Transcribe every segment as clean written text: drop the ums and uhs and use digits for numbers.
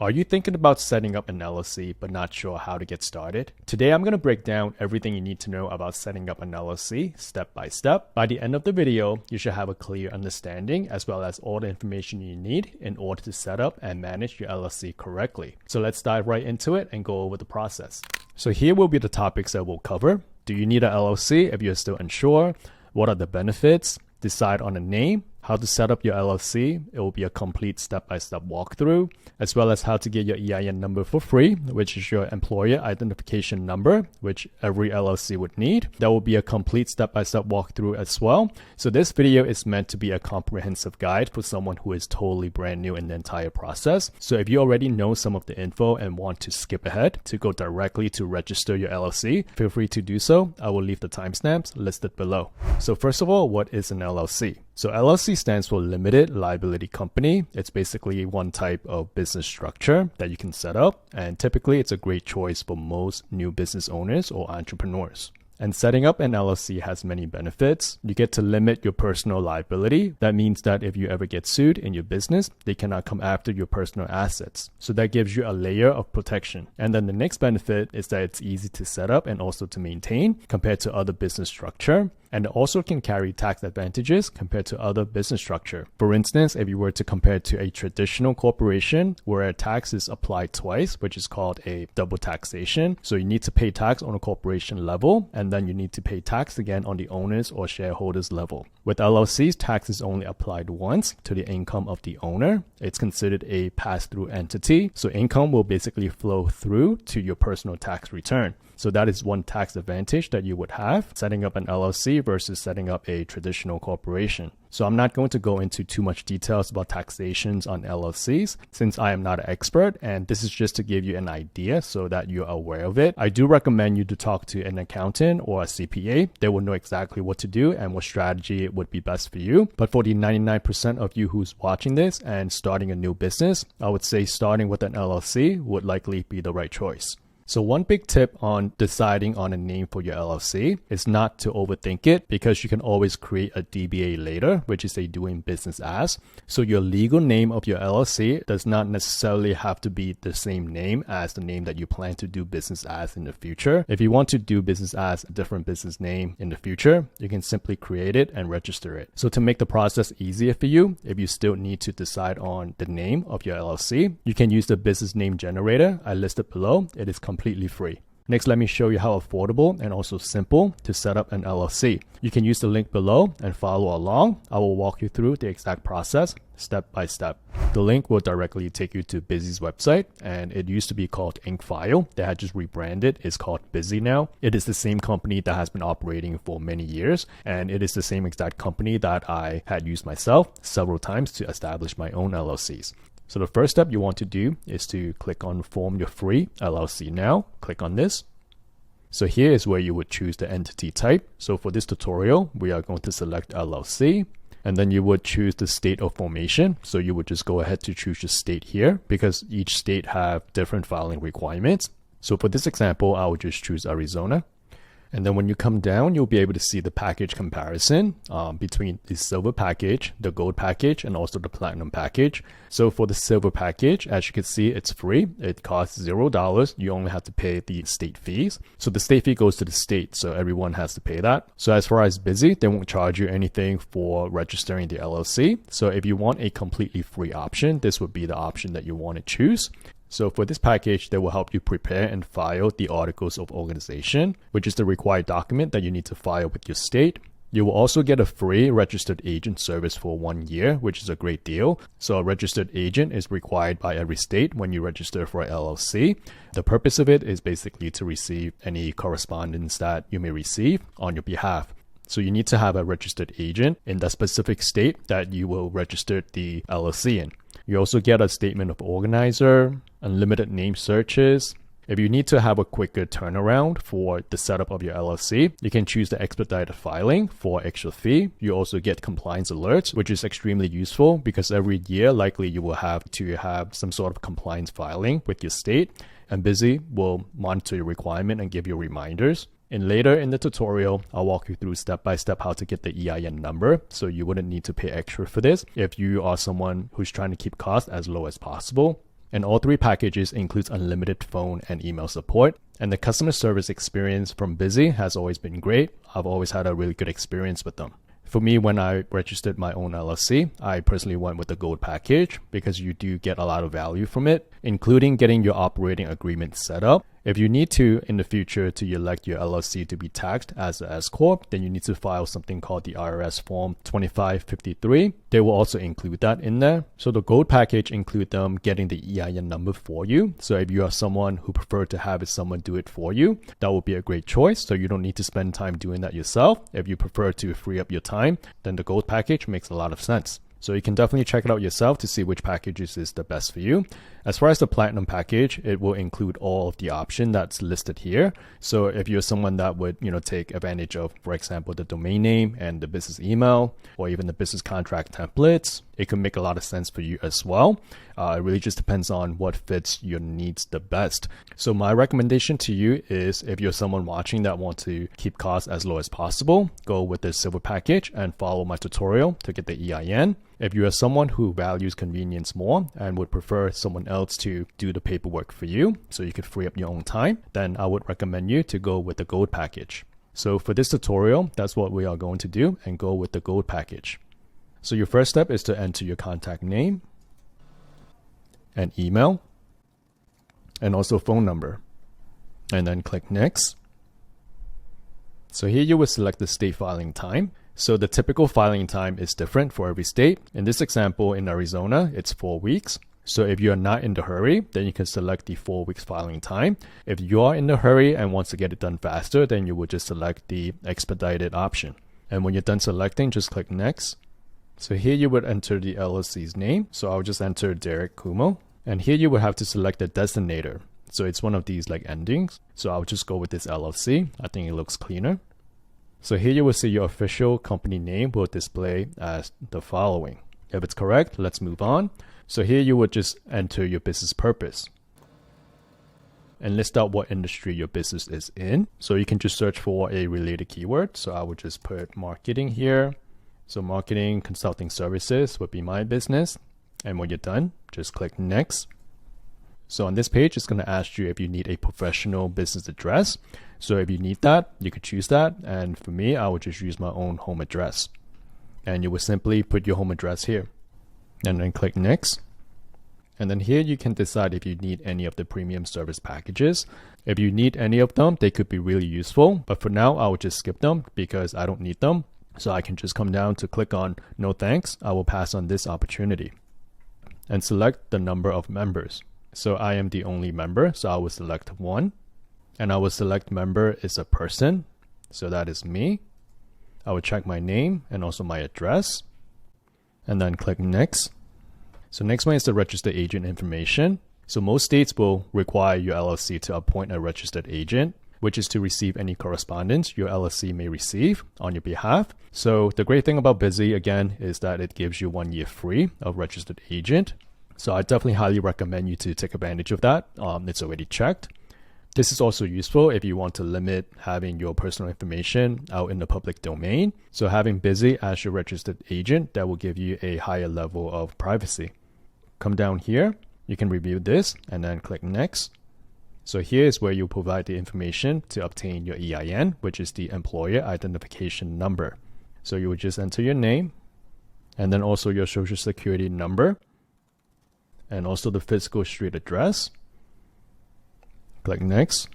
Are you thinking about setting up an LLC but not sure how to get started? Today I'm going to break down everything you need to know about setting up an LLC step by step. By the end of the video, you should have a clear understanding as well as all the information you need in order to set up and manage your LLC correctly. So let's dive right into it and go over the process. So here will be the topics that we'll cover. Do you need an LLC if you're still unsure? What are the benefits? Decide on a name, how to set up your LLC. It will be a complete step-by-step walkthrough, as well as how to get your EIN number for free, which is your employer identification number, which every LLC would need. There will be a complete step-by-step walkthrough as well. So this video is meant to be a comprehensive guide for someone who is totally brand new in the entire process. So if you already know some of the info and want to skip ahead to go directly to register your LLC, feel free to do so. I will leave the timestamps listed below. So first of all, what is an LLC? So LLC stands for Limited Liability Company. It's basically one type of business structure that you can set up, and typically it's a great choice for most new business owners or entrepreneurs. And setting up an LLC has many benefits. You get to limit your personal liability. That means that if you ever get sued in your business, they cannot come after your personal assets. So that gives you a layer of protection. And then the next benefit is that it's easy to set up and also to maintain compared to other business structure. And it also can carry tax advantages compared to other business structure. For instance, if you were to compare it to a traditional corporation where a tax is applied twice, which is called a double taxation. So you need to pay tax on a corporation level, and then you need to pay tax again on the owners or shareholders level. With LLCs, tax is only applied once to the income of the owner. It's considered a pass-through entity. So income will basically flow through to your personal tax return. So that is one tax advantage that you would have setting up an LLC versus setting up a traditional corporation. So I'm not going to go into too much details about taxations on LLCs since I am not an expert, and this is just to give you an idea so that you're aware of it. I do recommend you to talk to an accountant or a CPA. They will know exactly what to do and what strategy would be best for you. But for the 99% of you who's watching this and starting a new business, I would say starting with an LLC would likely be the right choice. So one big tip on deciding on a name for your LLC is not to overthink it, because you can always create a DBA later, which is a doing business as. So your legal name of your LLC does not necessarily have to be the same name as the name that you plan to do business as in the future. If you want to do business as a different business name in the future, you can simply create it and register it. So to make the process easier for you, if you still need to decide on the name of your LLC, you can use the business name generator I listed below. It is completely free. Next, let me show you how affordable and also simple to set up an LLC. You can use the link below and follow along. I will walk you through the exact process step by step. The link will directly take you to Bizee's website, and it used to be called Incfile. They had just rebranded. It's called Bizee now. It is the same company that has been operating for many years, and it is the same exact company that I had used myself several times to establish my own LLCs. So the first step you want to do is to click on Form Your Free LLC Now. Click on this. So here is where you would choose the entity type. So for this tutorial, we are going to select LLC, and then you would choose the state of formation. So you would just go ahead to choose your state here because each state have different filing requirements. So for this example, I would just choose Arizona. And then when you come down, you'll be able to see the package comparison between the silver package, the gold package, and also the platinum package. So for the silver package, as you can see, it's free. It costs $0. You only have to pay the state fees. So the state fee goes to the state, so everyone has to pay that. So as far as Bizee, they won't charge you anything for registering the LLC. So if you want a completely free option, this would be the option that you want to choose. So for this package, they will help you prepare and file the Articles of Organization, which is the required document that you need to file with your state. You will also get a free registered agent service for 1 year, which is a great deal. So a registered agent is required by every state when you register for an LLC. The purpose of it is basically to receive any correspondence that you may receive on your behalf. So you need to have a registered agent in the specific state that you will register the LLC in. You also get a statement of organizer, unlimited name searches. If you need to have a quicker turnaround for the setup of your LLC, you can choose the expedited filing for extra fee. You also get compliance alerts, which is extremely useful because every year likely you will have to have some sort of compliance filing with your state, and Bizee will monitor your requirement and give you reminders. And later in the tutorial, I'll walk you through step by step how to get the EIN number, so you wouldn't need to pay extra for this if you are someone who's trying to keep costs as low as possible. And all three packages includes unlimited phone and email support. And the customer service experience from Bizee has always been great. I've always had a really good experience with them. For me, when I registered my own LLC, I personally went with the gold package because you do get a lot of value from it, including getting your operating agreement set up. If you need to in the future to elect your LLC to be taxed as an S Corp, then you need to file something called the IRS Form 2553. They will also include that in there. So the gold package include them getting the EIN number for you. So if you are someone who prefer to have someone do it for you, that would be a great choice. So you don't need to spend time doing that yourself. If you prefer to free up your time, then the gold package makes a lot of sense. So you can definitely check it out yourself to see which packages is the best for you. As far as the platinum package, it will include all of the option that's listed here. So if you're someone that would, take advantage of, for example, the domain name and the business email, or even the business contract templates, it could make a lot of sense for you as well. It really just depends on what fits your needs the best. So my recommendation to you is if you're someone watching that want to keep costs as low as possible, go with the silver package and follow my tutorial to get the EIN. If you are someone who values convenience more and would prefer someone else to do the paperwork for you so you could free up your own time, then I would recommend you to go with the gold package. So for this tutorial, that's what we are going to do and go with the gold package. So your first step is to enter your contact name and email and also phone number, and then click next. So here you will select the state filing time. So the typical filing time is different for every state. In this example, in Arizona, it's 4 weeks. So if you are not in the hurry, then you can select the 4 weeks filing time. If you are in the hurry and want to get it done faster, then you would just select the expedited option. And when you're done selecting, just click next. So here you would enter the LLC's name. So I'll just enter Derek Kumo. And here you would have to select the designator. So it's one of these like endings. So I'll just go with this LLC. I think it looks cleaner. So here you will see your official company name will display as the following. If it's correct, let's move on. So here you would just enter your business purpose and list out what industry your business is in. So you can just search for a related keyword. So I would just put marketing here. So marketing consulting services would be my business. And when you're done, just click next. So on this page, it's going to ask you if you need a professional business address. So if you need that, you could choose that. And for me, I would just use my own home address. And you would simply put your home address here and then click next. And then here you can decide if you need any of the premium service packages. If you need any of them, they could be really useful. But for now, I will just skip them because I don't need them. So I can just come down to click on no thanks. I will pass on this opportunity and select the number of members. So I am the only member, so I will select 1. And I will select member is a person, so that is me. I will check my name and also my address, and then click next. So next one is the registered agent information. So most states will require your LLC to appoint a registered agent, which is to receive any correspondence your LLC may receive on your behalf. So the great thing about Bizee, again, is that it gives you 1 year free of registered agent. So I definitely highly recommend you to take advantage of that. It's already checked. This is also useful if you want to limit having your personal information out in the public domain. So having Bizee as your registered agent, that will give you a higher level of privacy. Come down here, you can review this and then click next. So here is where you provide the information to obtain your EIN, which is the employer identification number. So you would just enter your name and then also your social security number, and also the physical street address. Click next.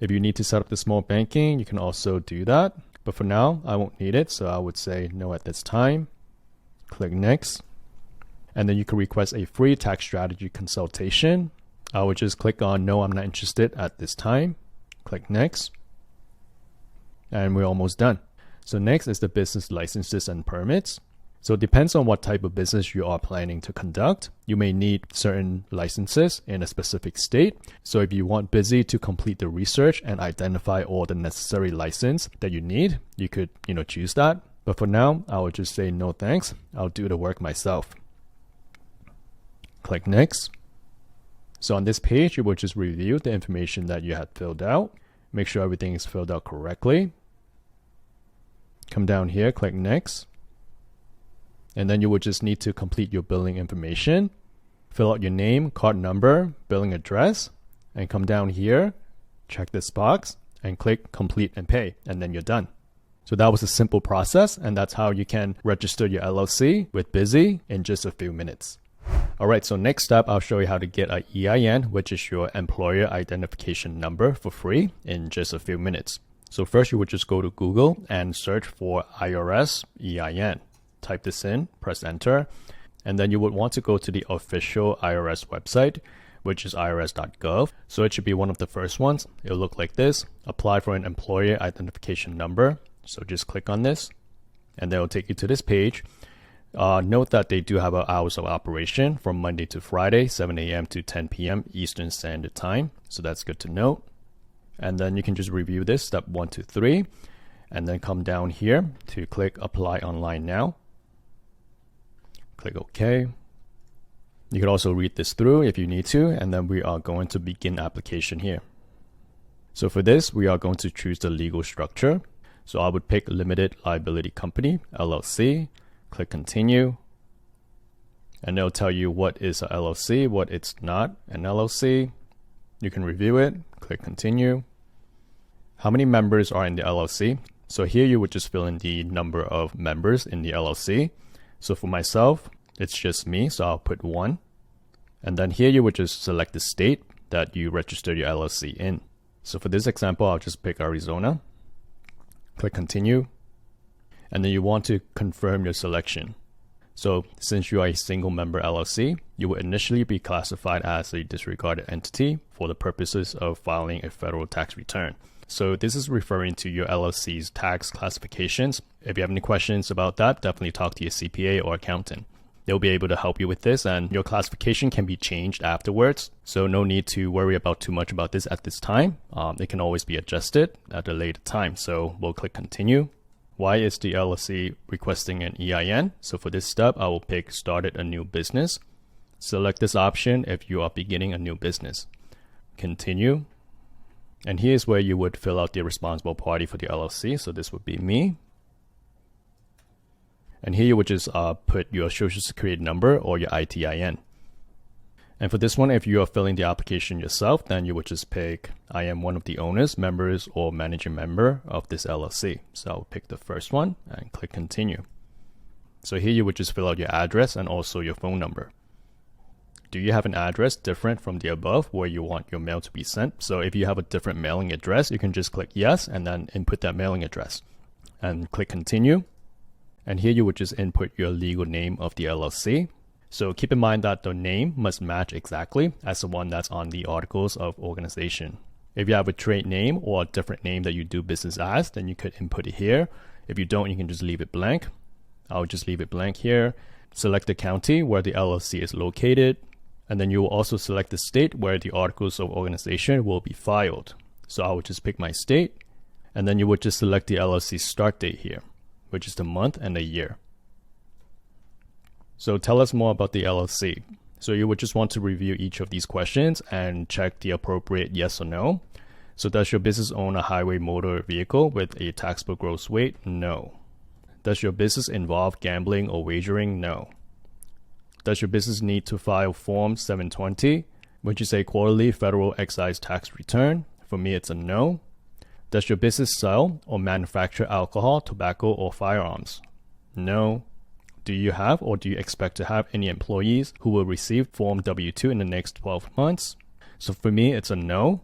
If you need to set up the small banking, you can also do that. But for now, I won't need it, so I would say no at this time. Click next. And then you can request a free tax strategy consultation. I would just click on no, I'm not interested at this time. Click next. And we're almost done. So next is the business licenses and permits. So it depends on what type of business you are planning to conduct. You may need certain licenses in a specific state. So if you want Bizee to complete the research and identify all the necessary license that you need, you could, choose that. But for now, I will just say no thanks. I'll do the work myself. Click next. So on this page, you will just review the information that you had filled out. Make sure everything is filled out correctly. Come down here, click next. And then you will just need to complete your billing information. Fill out your name, card number, billing address, and come down here, check this box, and click complete and pay, and then you're done. So that was a simple process, and that's how you can register your LLC with Bizee in just a few minutes. Alright, so next step, I'll show you how to get an EIN, which is your employer identification number, for free in just a few minutes. So first you would just go to Google and search for IRS EIN. Type this in, press enter, and then you would want to go to the official IRS website, which is irs.gov. So it should be one of the first ones. It'll look like this. Apply for an employer identification number. So just click on this, and they'll take you to this page. Note that they do have hours of operation from Monday to Friday, 7 a.m. to 10 p.m. Eastern Standard Time. So that's good to note. And then you can just review this, step 1 to 3, and then come down here to click Apply Online Now. Click OK. You can also read this through if you need to, and then we are going to begin application here. So for this, we are going to choose the legal structure. So I would pick Limited Liability Company, LLC. Click Continue, and they'll tell you what is a LLC, what it's not an LLC. You can review it, click Continue. How many members are in the LLC? So here you would just fill in the number of members in the LLC. So for myself, it's just me, so I'll put 1. And then here you would just select the state that you registered your LLC in. So for this example, I'll just pick Arizona. Click Continue. And then you want to confirm your selection. So since you are a single member LLC, you will initially be classified as a disregarded entity for the purposes of filing a federal tax return. So this is referring to your LLC's tax classifications. If you have any questions about that, definitely talk to your CPA or accountant. They'll be able to help you with this, and your classification can be changed afterwards. So no need to worry about too much about this at this time. It can always be adjusted at a later time. So we'll click Continue. Why is the LLC requesting an EIN? So for this step, I will pick Started a New Business. Select this option if you are beginning a new business. Continue. And here's where you would fill out the responsible party for the LLC. So this would be me. And here you would just put your social security number or your ITIN. And for this one, if you are filling the application yourself, then you would just pick, I am one of the owners, members, or managing member of this LLC. So I'll pick the first one and click Continue. So here you would just fill out your address and also your phone number. Do you have an address different from the above where you want your mail to be sent? So if you have a different mailing address, you can just click yes and then input that mailing address and click Continue. And here you would just input your legal name of the LLC. So keep in mind that the name must match exactly as the one that's on the articles of organization. If you have a trade name or a different name that you do business as, then you could input it here. If you don't, you can just leave it blank. I'll just leave it blank here. Select the county where the LLC is located. And then you will also select the state where the articles of organization will be filed. So I would just pick my state. And then you would just select the LLC start date here, which is the month and the year. So tell us more about the LLC. So you would just want to review each of these questions and check the appropriate yes or no. So does your business own a highway motor vehicle with a taxable gross weight? No. Does your business involve gambling or wagering? No. Does your business need to file Form 720, which is a quarterly federal excise tax return? For me, it's a no. Does your business sell or manufacture alcohol, tobacco, or firearms? No. Do you have or do you expect to have any employees who will receive Form W-2 in the next 12 months? So for me, it's a no.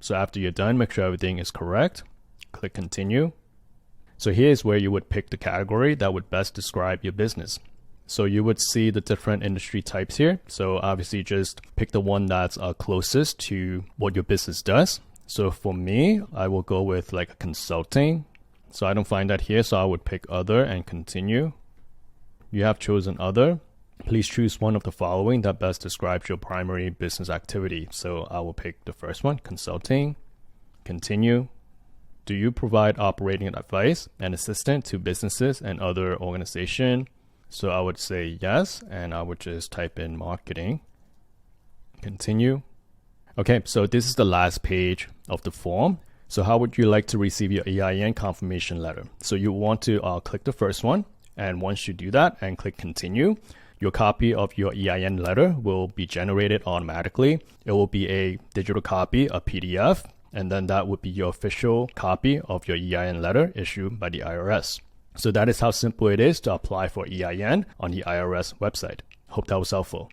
So after you're done, make sure everything is correct. Click Continue. So here's where you would pick the category that would best describe your business. So you would see the different industry types here. So obviously just pick the one that's closest to what your business does. So for me, I will go with like a consulting. So I don't find that here, so I would pick Other and Continue. You have chosen Other. Please choose one of the following that best describes your primary business activity. So I will pick the first one, Consulting. Continue. Do you provide operating advice and assistance to businesses and other organizations? So I would say yes, and I would just type in marketing. Continue. Okay, so this is the last page of the form. So how would you like to receive your EIN confirmation letter? So you want to click the first one. And once you do that and click Continue, your copy of your EIN letter will be generated automatically. It will be a digital copy, a PDF, and then that would be your official copy of your EIN letter issued by the IRS. So that is how simple it is to apply for EIN on the IRS website. Hope that was helpful.